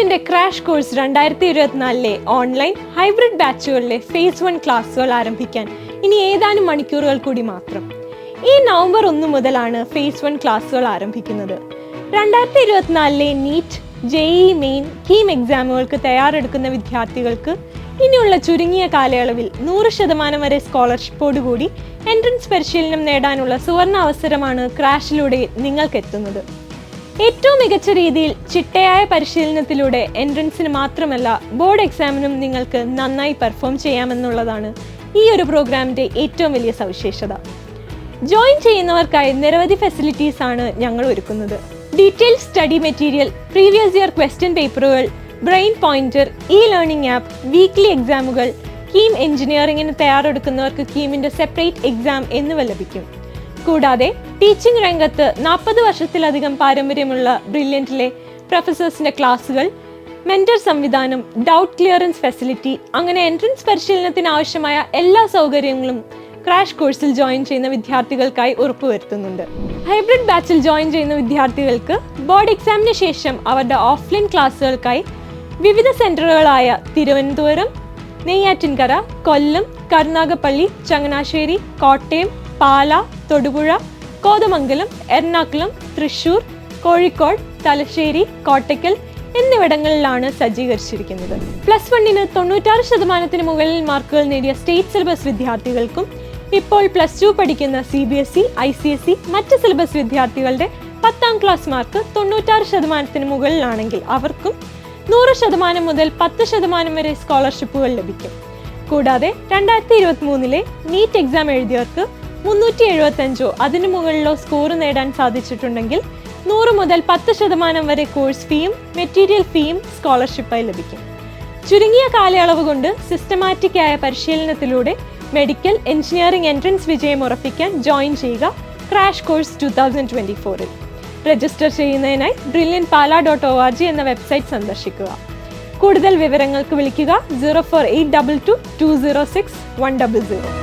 ബ്രില്യൻറ്റിൻ്റെ crash course 2024 online hybrid ബാച്ചുകളിലെ phase 1 ക്ലാസ്സുകൾ ആരംഭിക്കാൻ ഇനി ഏതാനും മണിക്കൂറുകൾ കൂടി മാത്രം. ഈ നവംബർ 1 മുതലാണ് ഫേസ് 1 ക്ലാസ്സുകൾ ആരംഭിക്കുന്നത്. 2024 നീറ്റ്, JEE മെയിൻ, കീം എക്സാമുകൾക്ക് തയ്യാറെടുക്കുന്ന വിദ്യാർത്ഥികൾക്ക് ഇനിയുള്ള ചുരുങ്ങിയ കാലയളവിൽ 100% വരെ സ്കോളർഷിപ്പോടുകൂടി എൻട്രൻസ് പരിശീലനം നേടാനുള്ള സുവർണ അവസരമാണ് ക്രാഷിലൂടെ നിങ്ങൾക്കെത്തുന്നത്. ഏറ്റവും മികച്ച രീതിയിൽ ചിട്ടയായ പരിശീലനത്തിലൂടെ എൻട്രൻസിന് മാത്രമല്ല ബോർഡ് എക്സാമിനും നിങ്ങൾക്ക് നന്നായി പെർഫോം ചെയ്യാമെന്നുള്ളതാണ് ഈ ഒരു പ്രോഗ്രാമിൻ്റെ ഏറ്റവും വലിയ സവിശേഷത. ജോയിൻ ചെയ്യുന്നവർക്കായി നിരവധി ഫെസിലിറ്റീസ് ആണ് ഞങ്ങൾ ഒരുക്കുന്നത്. Detailed study material, previous year question പേപ്പറുകൾ, brain pointer, learning app, weekly എക്സാമുകൾ, കീം എഞ്ചിനീയറിംഗിന് തയ്യാറെടുക്കുന്നവർക്ക് കീമിൻ്റെ സെപ്പറേറ്റ് എക്സാം എന്നിവ ലഭിക്കും. കൂടാതെ ടീച്ചിങ് രംഗത്ത് 40 വർഷത്തിലധികം പാരമ്പര്യമുള്ള ബ്രില്യൻറ്റിലെ പ്രൊഫസേഴ്സിൻ്റെ ക്ലാസുകൾ, മെൻറ്റർ സംവിധാനം, ഡൗട്ട് ക്ലിയറൻസ് ഫെസിലിറ്റി, അങ്ങനെ എൻട്രൻസ് പരിശീലനത്തിന് ആവശ്യമായ എല്ലാ സൗകര്യങ്ങളും ക്രാഷ് കോഴ്സിൽ ജോയിൻ ചെയ്യുന്ന വിദ്യാർത്ഥികൾക്കായി ഉറപ്പുവരുത്തുന്നുണ്ട്. ഹൈബ്രിഡ് ബാച്ചിൽ ജോയിൻ ചെയ്യുന്ന വിദ്യാർത്ഥികൾക്ക് ബോർഡ് എക്സാമിന് ശേഷം അവരുടെ ഓഫ്ലൈൻ ക്ലാസ്സുകൾക്കായി വിവിധ സെൻറ്ററുകളായ തിരുവനന്തപുരം, നെയ്യാറ്റിൻകര, കൊല്ലം, കരുനാഗപ്പള്ളി, ചങ്ങനാശ്ശേരി, കോട്ടയം, പാല, തൊടുപുഴ, കോതമംഗലം, എറണാകുളം, തൃശൂർ, കോഴിക്കോട്, തലശ്ശേരി, കോട്ടയ്ക്കൽ എന്നിവിടങ്ങളിലാണ് സജ്ജീകരിച്ചിരിക്കുന്നത്. +1-ന് 96% മുകളിൽ മാർക്കുകൾ നേടിയ സ്റ്റേറ്റ് സിലബസ് വിദ്യാർത്ഥികൾക്കും ഇപ്പോൾ +2 പഠിക്കുന്ന CBSE, ICSE മറ്റ് സിലബസ് വിദ്യാർത്ഥികളുടെ 10ാം ക്ലാസ് മാർക്ക് 96% മുകളിലാണെങ്കിൽ അവർക്കും 100% മുതൽ 10% വരെ സ്കോളർഷിപ്പുകൾ ലഭിക്കും. കൂടാതെ 2023 നീറ്റ് എക്സാം എഴുതിയവർക്ക് 375 അതിനു മുകളിലോ സ്കോർ നേടാൻ സാധിച്ചിട്ടുണ്ടെങ്കിൽ 100 മുതൽ 10% വരെ കോഴ്സ് ഫീയും മെറ്റീരിയൽ ഫീയും സ്കോളർഷിപ്പായി ലഭിക്കും. ചുരുങ്ങിയ കാലയളവ് കൊണ്ട് സിസ്റ്റമാറ്റിക് ആയ പരിശീലനത്തിലൂടെ മെഡിക്കൽ, എഞ്ചിനീയറിംഗ് എൻട്രൻസ് വിജയം ഉറപ്പിക്കാൻ ജോയിൻ ചെയ്യുക ക്രാഷ് കോഴ്സ് 2024. രജിസ്റ്റർ ചെയ്യുന്നതിനായി brilliantpala.org എന്ന വെബ്സൈറ്റ് സന്ദർശിക്കുക. കൂടുതൽ വിവരങ്ങൾക്ക് വിളിക്കുക 04822 206 100.